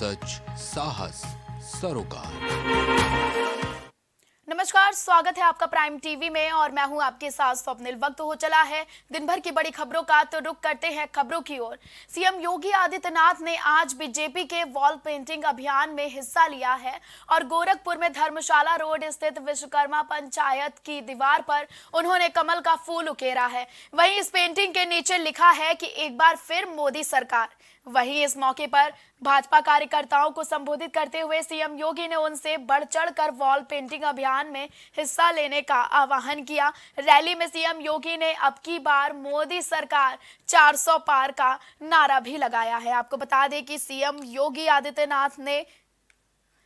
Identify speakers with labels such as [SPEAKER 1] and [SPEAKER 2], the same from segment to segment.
[SPEAKER 1] सच, साहस, सरोकार।
[SPEAKER 2] नमस्कार, स्वागत है आपका प्राइम टीवी में और मैं हूं आपके साथ स्वप्निल। वक्त हो चला है दिन भर की बड़ी खबरों का, तो रुक करते हैं खबरों की ओर। सीएम योगी आदित्यनाथ ने आज बीजेपी के वॉल पेंटिंग अभियान में हिस्सा लिया है और गोरखपुर में धर्मशाला रोड स्थित विश्वकर्मा पंचायत की दीवार पर उन्होंने कमल का फूल उकेरा है। वहीं इस पेंटिंग के नीचे लिखा है कि एक बार फिर मोदी सरकार। वहीं इस मौके पर भाजपा कार्यकर्ताओं को संबोधित करते हुए सीएम योगी ने उनसे बढ़ चढ़कर वॉल पेंटिंग अभियान में हिस्सा लेने का आह्वान किया। रैली में सीएम योगी ने अब की बार मोदी सरकार 400 पार का नारा भी लगाया है। आपको बता दें कि सीएम योगी आदित्यनाथ ने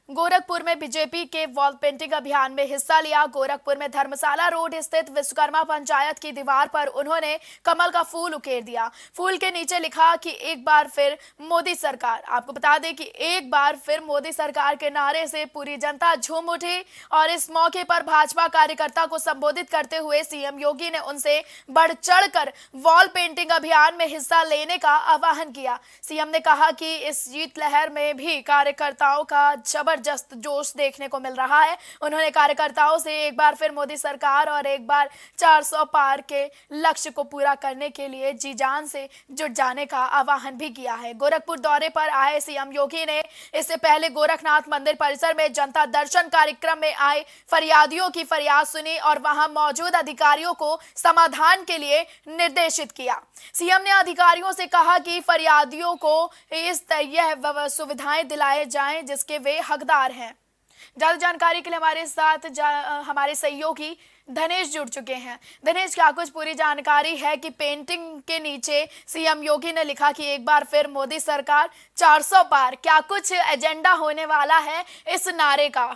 [SPEAKER 2] गोरखपुर में बीजेपी के वॉल पेंटिंग अभियान में हिस्सा लिया। गोरखपुर में धर्मशाला रोड स्थित विश्वकर्मा पंचायत की दीवार पर उन्होंने कमल का फूल उकेर दिया। फूल के नीचे लिखा कि एक बार फिर मोदी सरकार। आपको बता दें कि एक बार फिर मोदी सरकार के नारे से पूरी जनता झूम उठी और इस मौके पर भाजपा कार्यकर्ता को संबोधित करते हुए सीएम योगी ने उनसे बढ़ चढ़कर वॉल पेंटिंग अभियान में हिस्सा लेने का आह्वान किया। सीएम ने कहा कि इस शीतलहर में भी कार्यकर्ताओं का जबरदस्त जोश देखने को मिल रहा है। उन्होंने कार्यकर्ताओं से एक बार फिर मोदी सरकार और एक बार 400 पार के लक्ष्य को पूरा करने के लिए जी जान से जुट जाने का आह्वान भी किया है। गोरखपुर दौरे पर आए सीएम योगी ने इससे पहले गोरखनाथ मंदिर परिसर में जनता दर्शन कार्यक्रम में आए फरियादियों की फरियाद सुनी और वहां मौजूद अधिकारियों को समाधान के लिए निर्देशित किया। सीएम ने अधिकारियों से कहा कि फरियादियों को यह सुविधाएं दिलाए जाएं जिसके वे हकदार हैं। ज्यादा जानकारी के लिए हमारे साथ हमारे सहयोगी धनेश जुड़ चुके हैं। धनेश, क्या कुछ पूरी जानकारी है कि पेंटिंग के नीचे सीएम योगी ने लिखा कि एक बार फिर मोदी सरकार 400 पार, क्या कुछ एजेंडा होने वाला है इस नारे का?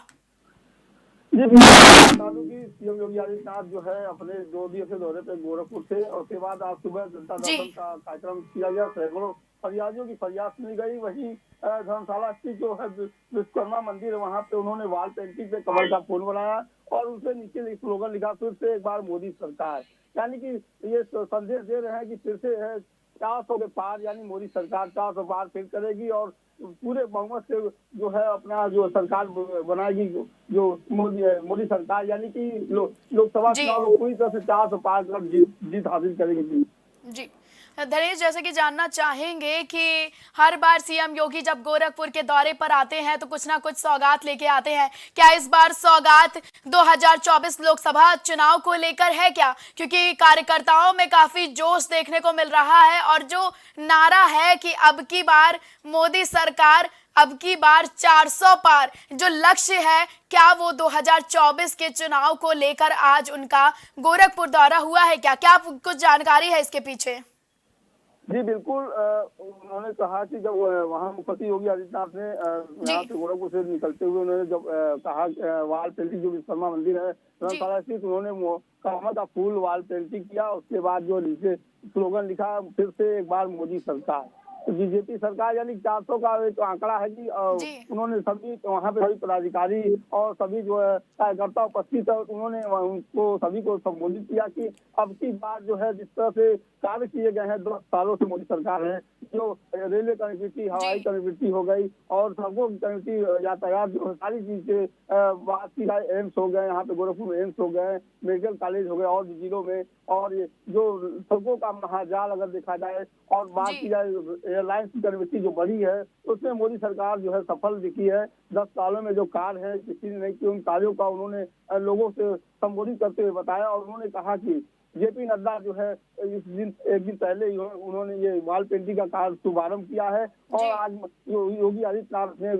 [SPEAKER 3] जी बता दूं कि सीएम योगी आदित्यनाथ जो है अपने 2 दिवसीय दौरे पे गोरखपुर थे और उसके बाद आज सुबह जनता दर्शन का कार्यक्रम किया गया। सैकड़ों फरियादियों की फरियाद सुनी गई। वहीं धर्मशाला स्थित जो है विश्वकर्मा मंदिर है, वहाँ पे उन्होंने वॉल पेंटिंग पे कमल का फूल बनाया और उसके नीचे स्लोगन लिखा, फिर से एक बार मोदी सरकार। यानी कि ये संदेश दे रहे हैं कि फिर से 400 के पार, यानी मोदी सरकार 400 पार फिर करेगी और पूरे बहुमत से जो है अपना जो सरकार बनाएगी, जो मोदी सरकार, यानी कि लोकसभा चुनाव को पूरी तरह से 400 पार कर जीत हासिल करेगी।
[SPEAKER 2] जी धनेश, जैसे कि जानना चाहेंगे कि हर बार सीएम योगी जब गोरखपुर के दौरे पर आते हैं तो कुछ ना कुछ सौगात लेके आते हैं। क्या इस बार सौगात 2024 लोकसभा चुनाव को लेकर है क्या? क्योंकि कार्यकर्ताओं में काफी जोश देखने को मिल रहा है और जो नारा है कि अब की बार मोदी सरकार, अब की बार 400 पार, जो लक्ष्य है, क्या वो 2024 के चुनाव को लेकर आज उनका गोरखपुर दौरा हुआ है क्या? क्या कुछ जानकारी है इसके पीछे?
[SPEAKER 3] जी बिल्कुल, उन्होंने कहा कि जब वहाँ मुख्यमंत्री योगी आदित्यनाथ ने यहाँ से गोरखपुर से निकलते हुए उन्होंने जब कहा वॉल पेंटिंग जो विश्वकर्मा मंदिर है धर्मशाला स्थित, उन्होंने कमल का फूल वॉल पेंटिंग किया। उसके बाद जो नीचे स्लोगन लिखा, फिर से एक बार मोदी सरकार। तो बीजेपी सरकार यानी 400 का एक आंकड़ा है जी। उन्होंने सभी वहाँ पे सभी पदाधिकारी और सभी जो है कार्यकर्ता उपस्थित है, उन्होंने उनको सभी को संबोधित किया कि अब की बार जो है जिस तरह से कार्य किए गए हैं 10 सालों से मोदी सरकार है, जो रेलवे कनेक्टिविटी, हवाई कनेक्टिविटी हो गई और सड़कों की कनेक्टिविटी, यातायात, जो सारी चीजें बात की जाए, एम्स हो गए, यहाँ पे गोरखपुर में एम्स हो गए, मेडिकल कॉलेज हो गए और जिलों में, और ये जो सड़कों का महाजाल अगर देखा जाए और बात की जाए एयरलाइंस की कनेक्टिविटी जो बड़ी है, उसमें मोदी सरकार जो है सफल दिखी है। 10 सालों में जो कार्य है किसी ने नहीं किया, उन कार्यों का उन्होंने लोगों से संबोधित करते हुए बताया और उन्होंने कहा कि जेपी नड्डा जो है इस दिन एक दिन पहले ही उन्होंने ये वॉल पेंटिंग का कार्य शुभारंभ किया है और आज योगी आदित्यनाथ ने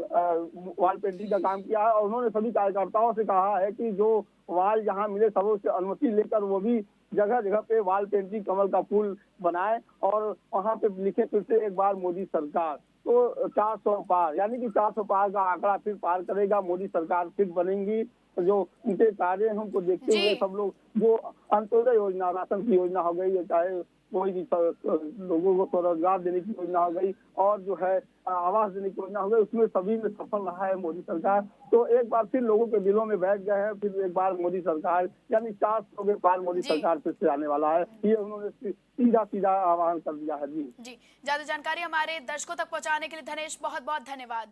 [SPEAKER 3] वॉल पेंटिंग का काम किया है और उन्होंने सभी कार्यकर्ताओं से कहा है कि जो वॉल जहाँ मिले सबों से अनुमति लेकर वो भी जगह जगह पे वॉल पेंटिंग कमल का फूल बनाए और वहाँ पे लिखे, फिर से एक बार मोदी सरकार। तो 400 पार, यानी कि 400 पार का आंकड़ा फिर पार करेगा, मोदी सरकार फिर बनेगी। जो उनके कार्य हैं उनको देखते हुए सब लोग, जो अंत्योदय योजना, राशन की योजना हो गई, चाहे कोई भी लोगों को स्वरोजगार देने की योजना हो गई और जो है आवास देने की योजना हो गई, उसमें सभी में सफल रहा है मोदी सरकार। तो एक बार फिर लोगों के दिलों में बैठ गए हैं, फिर एक बार मोदी सरकार, यानी 400 के पार मोदी सरकार फिर से आने वाला है, ये उन्होंने सीधा सीधा आह्वान कर दिया है। जी
[SPEAKER 2] ज्यादा जानकारी हमारे दर्शकों तक पहुंचाने के लिए धनेश बहुत बहुत धन्यवाद।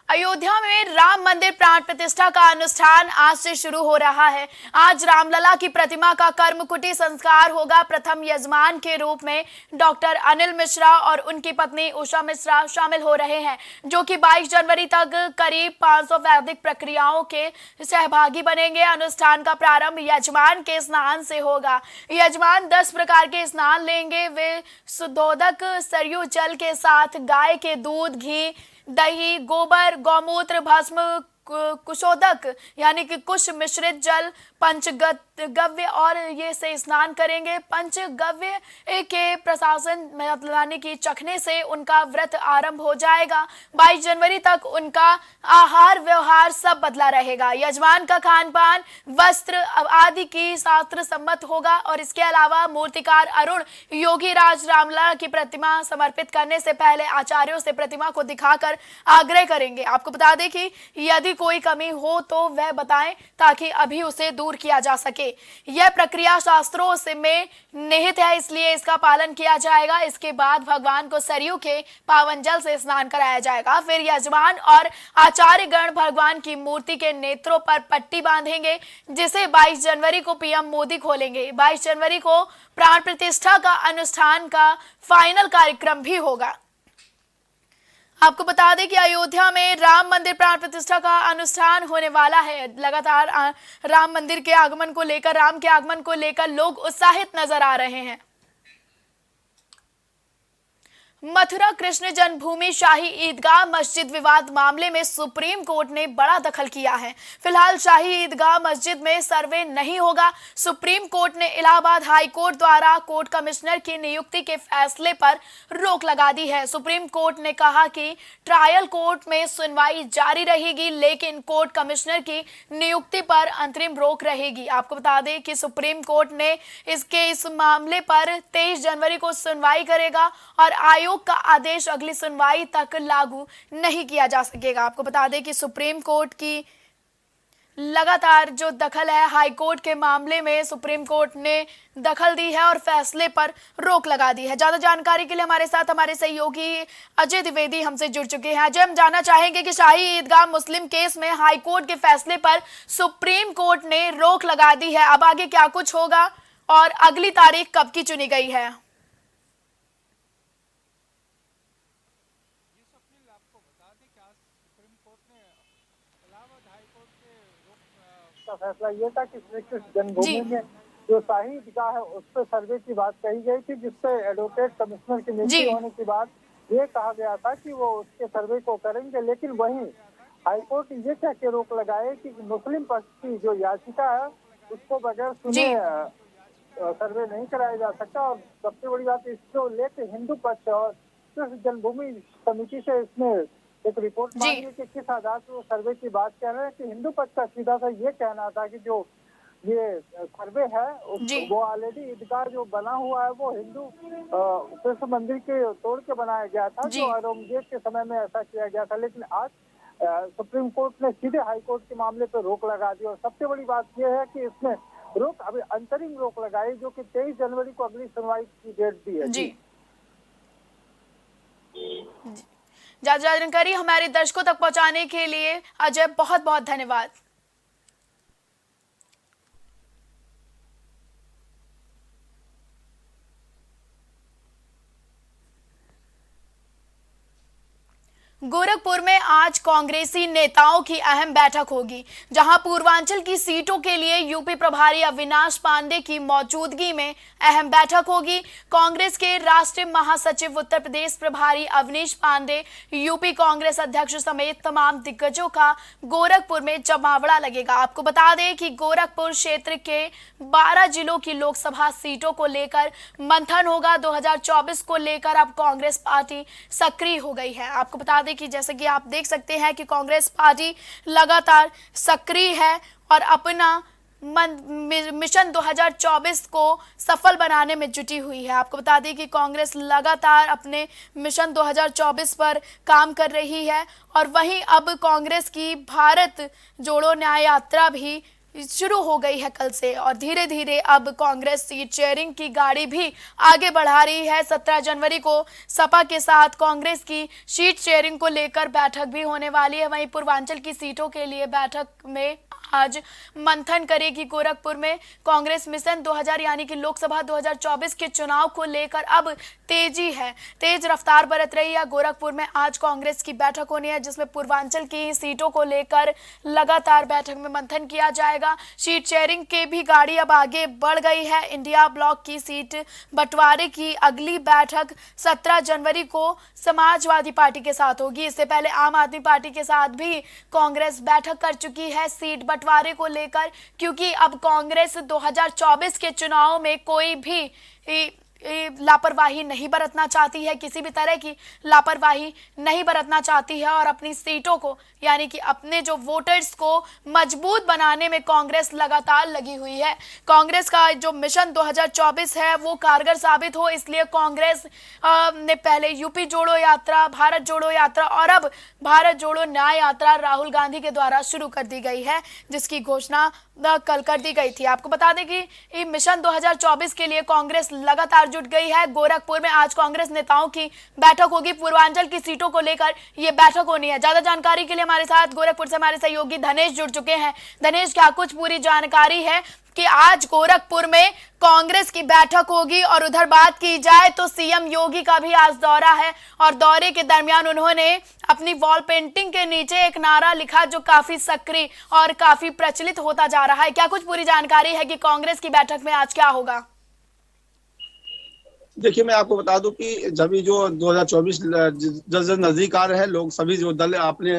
[SPEAKER 2] अयोध्या में राम मंदिर प्राण प्रतिष्ठा का अनुष्ठान आज से शुरू हो रहा है। आज रामलला की प्रतिमा का कर्मकुटी संस्कार होगा। प्रथम यजमान के रूप में डॉक्टर अनिल मिश्रा और उनकी पत्नी उषा मिश्रा शामिल हो रहे हैं, जो कि 22 जनवरी तक करीब 500 वैदिक प्रक्रियाओं के सहभागी बनेंगे। अनुष्ठान का प्रारंभ यजमान के स्नान से होगा। यजमान 10 प्रकार के स्नान लेंगे। वे शुद्धोदक सरयू जल के साथ गाय के दूध, घी, दही, गोबर, गौमूत्र, भस्म, कुशोदक यानी कि कुश मिश्रित जल, पंचगव्य और ये से स्नान करेंगे। पंचगव्य के प्रशासन यानी कि चखने से उनका व्रत आरंभ हो जाएगा। 22 जनवरी तक उनका आहार व्यवहार सब बदला रहेगा। यजमान का खान पान, वस्त्र आदि की शास्त्र सम्मत होगा। और इसके अलावा मूर्तिकार अरुण योगी राज रामलला की प्रतिमा समर्पित करने से पहले आचार्यों से प्रतिमा को दिखाकर आग्रह करेंगे। आपको बता दें कि यदि कोई कमी हो तो वह बताएं, ताकि अभी उसे दूर किया जा सके। यह प्रक्रिया शास्त्रों से में निहित है, इसलिए इसका पालन किया जाएगा। इसके बाद भगवान को सरयू के पावन जल से स्नान कराया जाएगा। फिर यजमान और आचार्य गण भगवान की मूर्ति के नेत्रों पर पट्टी बांधेंगे, जिसे 22 जनवरी को पीएम मोदी खोलेंगे। 22 जनवरी को प्राण प्रतिष्ठा का अनुष्ठान का फाइनल कार्यक्रम भी होगा। आपको बता दें कि अयोध्या में राम मंदिर प्राण प्रतिष्ठा का अनुष्ठान होने वाला है। लगातार राम मंदिर के आगमन को लेकर, राम के आगमन को लेकर लोग उत्साहित नजर आ रहे हैं। मथुरा कृष्ण जन्मभूमि शाही ईदगाह मस्जिद विवाद मामले में सुप्रीम कोर्ट ने बड़ा दखल किया है। फिलहाल शाही ईदगाह मस्जिद में सर्वे नहीं होगा। सुप्रीम कोर्ट ने इलाहाबाद हाई कोर्ट द्वारा कोर्ट कमिश्नर की नियुक्ति के फैसले पर रोक लगा दी है। सुप्रीम कोर्ट ने कहा कि ट्रायल कोर्ट में सुनवाई जारी रहेगी, लेकिन कोर्ट कमिश्नर की नियुक्ति पर अंतरिम रोक रहेगी। आपको बता दें कि सुप्रीम कोर्ट ने इस मामले पर 23 जनवरी को सुनवाई करेगा और आयोग का आदेश अगली सुनवाई तक लागू नहीं किया जा सकेगा। आपको बता दें कि सुप्रीम कोर्ट की लगातार जो दखल है, हाई कोर्ट के मामले में सुप्रीम कोर्ट ने दखल दी है और फैसले पर रोक लगा दी है। ज्यादा जानकारी के लिए हमारे साथ हमारे सहयोगी अजय द्विवेदी हमसे जुड़ चुके हैं। अजय, हम जानना चाहेंगे कि शाही ईदगाह मुस्लिम केस में हाई कोर्ट के फैसले पर सुप्रीम कोर्ट ने रोक लगा दी है। अब आगे क्या कुछ होगा और अगली तारीख कब की चुनी गई है?
[SPEAKER 4] का फैसला ये था कि श्री कृष्ण जन्मभूमि में जो शाही ईदगाह है उस पर सर्वे की बात कही गई थी, जिससे एडवोकेट कमिश्नर की नियुक्ति होने के बाद ये कहा गया था कि वो उसके सर्वे को करेंगे। लेकिन वहीं हाईकोर्ट ये कह के रोक लगाए कि मुस्लिम पक्ष की जो याचिका है उसको बगैर सुने सर्वे नहीं कराया जा सकता। और सबसे बड़ी बात इसको लेकर हिंदू पक्ष और कृष्ण जन्मभूमि समिति से इसमें एक रिपोर्ट मांगी कि किस आधार पर वो सर्वे की बात कर रहे हैं। कि हिंदू पक्ष का सीधा सा ये कहना था कि जो ये सर्वे है वो ऑलरेडी ईदगाह जो बना हुआ है वो हिंदू कृष्ण मंदिर के तोड़ के बनाया गया था, जो औरंगजेब के समय में ऐसा किया गया था। लेकिन आज सुप्रीम कोर्ट ने सीधे हाई कोर्ट के मामले पर रोक लगा दी। और सबसे बड़ी बात यह है कि इसमें रोक अभी अंतरिम रोक लगाई, जो कि 23 जनवरी को अगली सुनवाई की डेट दी है।
[SPEAKER 2] ज्यादा जानकारी हमारे दर्शकों तक पहुंचाने के लिए अजय बहुत बहुत धन्यवाद। गोरखपुर में आज कांग्रेसी नेताओं की अहम बैठक होगी, जहां पूर्वांचल की सीटों के लिए यूपी प्रभारी अविनाश पांडे की मौजूदगी में अहम बैठक होगी। कांग्रेस के राष्ट्रीय महासचिव उत्तर प्रदेश प्रभारी अवनीश पांडे, यूपी कांग्रेस अध्यक्ष समेत तमाम दिग्गजों का गोरखपुर में जमावड़ा लगेगा। आपको बता दें कि गोरखपुर क्षेत्र के 12 जिलों की लोकसभा सीटों को लेकर मंथन होगा। 2024 को लेकर अब कांग्रेस पार्टी सक्रिय हो गई है। आपको बता दें कि जैसे कि आप देख सकते हैं कि कांग्रेस पार्टी लगातार सक्रिय है और अपना मिशन 2024 को सफल बनाने में जुटी हुई है। आपको बता दें कि कांग्रेस लगातार अपने मिशन 2024 पर काम कर रही है और वहीं अब कांग्रेस की भारत जोड़ो न्याय यात्रा भी शुरू हो गई है कल से और धीरे धीरे अब कांग्रेस सीट शेयरिंग की गाड़ी भी आगे बढ़ा रही है। 17 जनवरी को सपा के साथ कांग्रेस की सीट शेयरिंग को लेकर बैठक भी होने वाली है। वहीं पूर्वांचल की सीटों के लिए बैठक में आज मंथन करेगी। गोरखपुर में कांग्रेस मिशन 2000 यानी कि लोकसभा 2024 के चुनाव को लेकर अब तेज रफ्तार बरत रही है। गोरखपुर में आज कांग्रेस की बैठक होनी है जिसमें पूर्वांचल की सीटों को लेकर लगातार बैठक में मंथन किया जाएगा। सीट शेयरिंग के भी गाड़ी अब आगे बढ़ गई है। इंडिया ब्लॉक की सीट बंटवारे की अगली बैठक 17 जनवरी को समाजवादी पार्टी के साथ होगी। इससे पहले आम आदमी पार्टी के साथ भी कांग्रेस बैठक कर चुकी है सीट बंटवारे को लेकर, क्योंकि अब कांग्रेस 2024 के चुनाव में कोई भी लापरवाही नहीं बरतना चाहती है, किसी भी तरह की लापरवाही नहीं बरतना चाहती है और अपनी सीटों को यानी कि अपने जो वोटर्स को मजबूत बनाने में कांग्रेस लगातार लगी हुई है। कांग्रेस का जो मिशन 2024 है वो कारगर साबित हो, इसलिए कांग्रेस ने पहले यूपी जोड़ो यात्रा, भारत जोड़ो यात्रा और अब भारत जोड़ो न्याय यात्रा राहुल गांधी के द्वारा शुरू कर दी गई है, जिसकी घोषणा कल कर दी गई थी। आपको बता दें कि मिशन 2024 के लिए कांग्रेस लगातार जुट गई है। गोरखपुर में आज कांग्रेस नेताओं की बैठक होगी। पूर्वांचल की सीटों को लेकर यह बैठक होनी है। ज्यादा जानकारी के लिए हमारे साथ गोरखपुर से हमारे सहयोगी धनेश जुड़ चुके हैं। धनेश, क्या कुछ पूरी जानकारी है कि आज गोरखपुर में कांग्रेस की बैठक होगी? और उधर बात की जाए तो सीएम योगी का भी आज दौरा है और दौरे के दरमियान उन्होंने अपनी वॉल पेंटिंग के नीचे एक नारा लिखा जो काफी सक्रिय और काफी प्रचलित होता जा रहा है। क्या कुछ पूरी जानकारी है कि कांग्रेस की बैठक में आज क्या होगा?
[SPEAKER 5] देखिए, मैं आपको बता दूं कि जब जो 2024 जल्द नजदीक आ रहे हैं, लोग सभी जो दल अपने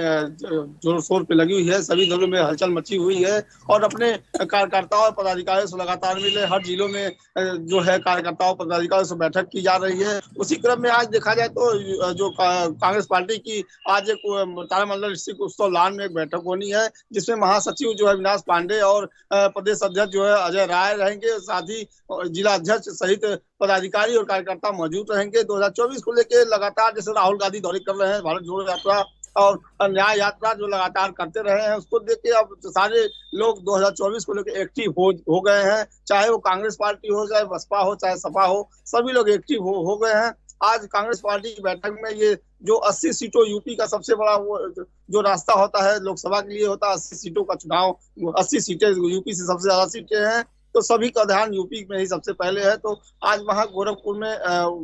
[SPEAKER 5] जोर शोर पे लगी हुई है, सभी दलों में हलचल मची हुई है और अपने कार्यकर्ताओं और पदाधिकारियों से लगातार मिले हर जिलों में जो है कार्यकर्ताओं पदाधिकारियों से बैठक की जा रही है। उसी क्रम में आज देखा जाए तो जो कांग्रेस पार्टी की आज एक तारामंडल स्थित उत्सव लॉन में एक बैठक होनी है, जिसमें महासचिव जो है अविनाश पांडे और प्रदेश अध्यक्ष जो है अजय राय रहेंगे, साथ ही जिला अध्यक्ष सहित पदाधिकारी और कार्यकर्ता मौजूद रहेंगे। 2024 को लेकर लगातार जैसे राहुल गांधी दौरे कर रहे हैं, भारत जोड़ो यात्रा और न्याय यात्रा जो लगातार करते रहे हैं, उसको देख के अब सारे लोग 2024 को लेकर एक्टिव हो गए हैं। चाहे वो कांग्रेस पार्टी हो, चाहे बसपा हो, चाहे सपा हो, सभी लोग एक्टिव हो गए हैं। आज कांग्रेस पार्टी की बैठक में ये जो 80 सीटों यूपी का सबसे बड़ा वो जो रास्ता होता है लोकसभा के लिए होता है, 80 सीटों का चुनाव, 80 सीटें यूपी से सबसे ज्यादा सीटें हैं, तो सभी का ध्यान यूपी में ही सबसे पहले है। तो आज वहां गोरखपुर में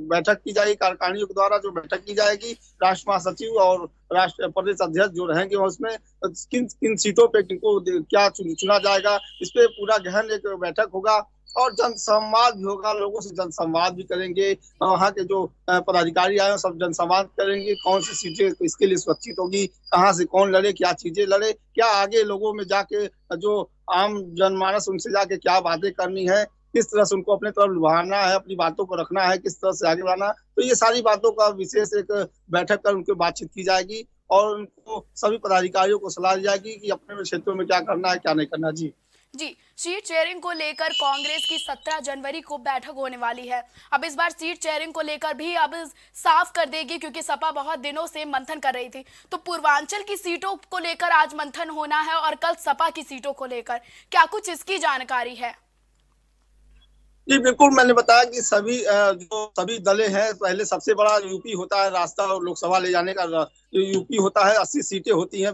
[SPEAKER 5] बैठक की जाएगी, कार्यकारिणियों के द्वारा जो बैठक की जाएगी, राष्ट्र महासचिव और राष्ट्र प्रदेश अध्यक्ष जो रहेंगे, उसमें किन सीटों पे किनको क्या चुना जाएगा, इस पे पूरा गहन एक बैठक होगा और जनसंवाद भी होगा। लोगों से जनसंवाद भी करेंगे, वहाँ के जो पदाधिकारी आए सब जनसंवाद करेंगे, कौन सी सीटें इसके लिए सुरक्षित होगी, कहाँ से कौन लड़े, क्या चीजें लड़े, क्या आगे लोगों में जाके जो आम जनमानस उनसे जाके क्या बातें करनी है, किस तरह से उनको अपने तरफ लुभाना है, अपनी बातों को रखना है, किस तरह से आगे बढ़ाना। तो ये सारी बातों का विशेष एक बैठक कर उनकी बातचीत की जाएगी और उनको सभी पदाधिकारियों को सलाह दी जाएगी कि अपने क्षेत्रों में क्या करना है, क्या नहीं करना।
[SPEAKER 2] जी, सीट शेयरिंग को लेकर कांग्रेस की 17 जनवरी को बैठक होने वाली है। अब इस बार सीट शेयरिंग को लेकर भी अब साफ कर देगी, क्योंकि सपा बहुत दिनों से मंथन कर रही थी। तो पूर्वांचल की सीटों को लेकर आज मंथन होना है और कल सपा की सीटों को लेकर क्या कुछ इसकी जानकारी है?
[SPEAKER 5] जी बिल्कुल, मैंने बताया कि सभी दलें हैं, पहले सबसे बड़ा यूपी होता है रास्ता और लोकसभा ले जाने का यूपी होता है, 80 सीटें होती हैं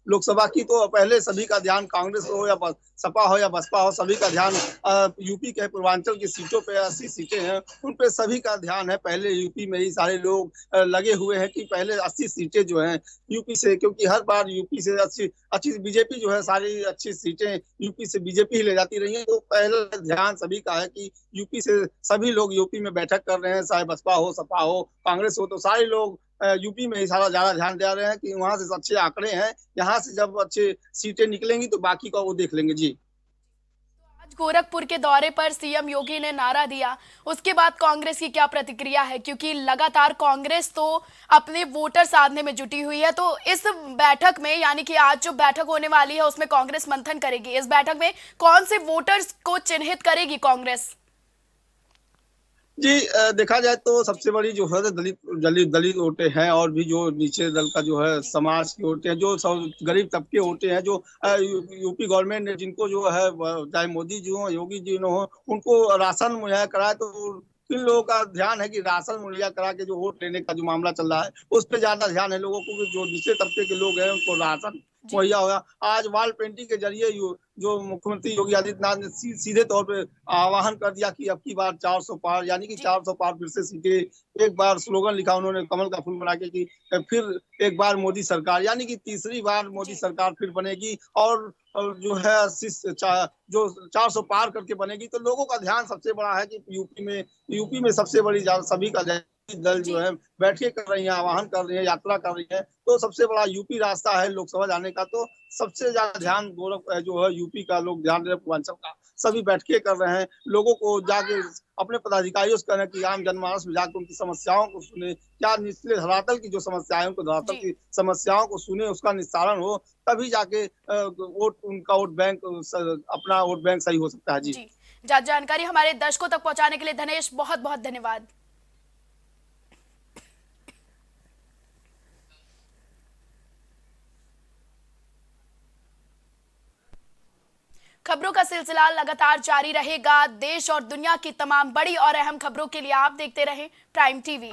[SPEAKER 5] लोकसभा की, तो पहले सभी का ध्यान कांग्रेस हो या सपा हो या बसपा हो, सभी का ध्यान यूपी के पूर्वांचल की सीटों पे 80 सीटें हैं उन पे सभी का ध्यान है। पहले यूपी में ही सारे लोग लगे हुए हैं कि पहले 80 सीटें जो हैं यूपी से, क्योंकि हर बार यूपी से अच्छी बीजेपी जो है सारी अच्छी सीटें यूपी से बीजेपी ही ले जाती रही है, तो पहले ध्यान सभी का है कि यूपी से सभी लोग यूपी में बैठक कर रहे हैं, चाहे बसपा हो, सपा हो, कांग्रेस हो, तो सारे लोग यूपी में ही सारा ज्यादा ध्यान दे रहे हैं कि वहां से अच्छे आंकड़े हैं, यहाँ से जब अच्छे सीटें निकलेंगी तो बाकी का वो देख लेंगे। जी,
[SPEAKER 2] आज गोरखपुर के दौरे पर सीएम योगी ने नारा दिया, उसके बाद कांग्रेस की क्या प्रतिक्रिया है? क्योंकि लगातार कांग्रेस तो अपने वोटर साधने में जुटी हुई है, तो इस बैठक में यानी कि आज जो बैठक होने वाली है उसमें कांग्रेस मंथन करेगी। इस बैठक में कौन से वोटर्स को चिन्हित करेगी कांग्रेस?
[SPEAKER 5] जी देखा जाए तो सबसे बड़ी जो है दलित दलित दलित वोटें हैं, और भी जो नीचे दल का जो है समाज की वोटें हैं, जो सब गरीब तबके वोटें हैं, जो यूपी गवर्नमेंट ने जिनको जो है चाहे मोदी जी हो, योगी जी हो, उनको राशन मुहैया कराए, तो किन लोगों का ध्यान है कि राशन मुहैया करा के जो वोट लेने का जो मामला चल रहा है उस पर ज्यादा ध्यान है लोगों को, कि जो नीचे तबके के लोग हैं उनको राशन मुहैया होगा। आज वॉल पेंटिंग के जरिए जो मुख्यमंत्री योगी आदित्यनाथ ने सीधे तौर पे आह्वान कर दिया कि अब की बार 400 पार, यानी कि 400 पार फिर से सीटे। एक बार स्लोगन लिखा उन्होंने कमल का फूल बना के कि फिर एक बार मोदी सरकार, यानी कि तीसरी बार मोदी सरकार फिर बनेगी, और जो है जो 400 पार करके बनेगी। तो लोगों का ध्यान सबसे बड़ा है कि यूपी में सबसे बड़ी सभी का दल जो है बैठ के कर रही है, आह्वान कर रही है, यात्रा कर रही है, तो सबसे बड़ा यूपी रास्ता है लोकसभा जाने का। तो सबसे ज्यादा ध्यान गौरव जो है यूपी का लोग ध्यान दे रहे, पूर्वांचल का सभी बैठ के कर रहे हैं। लोगों को जाके अपने पदाधिकारियों से कहना कि आम जनमानस में जाकर उनकी समस्याओं को सुने, क्या निचले धरातल की जो समस्याएं उनको धरातल की समस्याओं को सुने, उसका निस्तारण हो, तभी जाके उनका वोट बैंक अपना वोट बैंक सही हो सकता है। जी
[SPEAKER 2] जानकारी हमारे दर्शकों तक पहुंचाने के लिए धनेश बहुत बहुत धन्यवाद। खबरों का सिलसिला लगातार जारी रहेगा। देश और दुनिया की तमाम बड़ी और अहम खबरों के लिए आप देखते रहें प्राइम टीवी।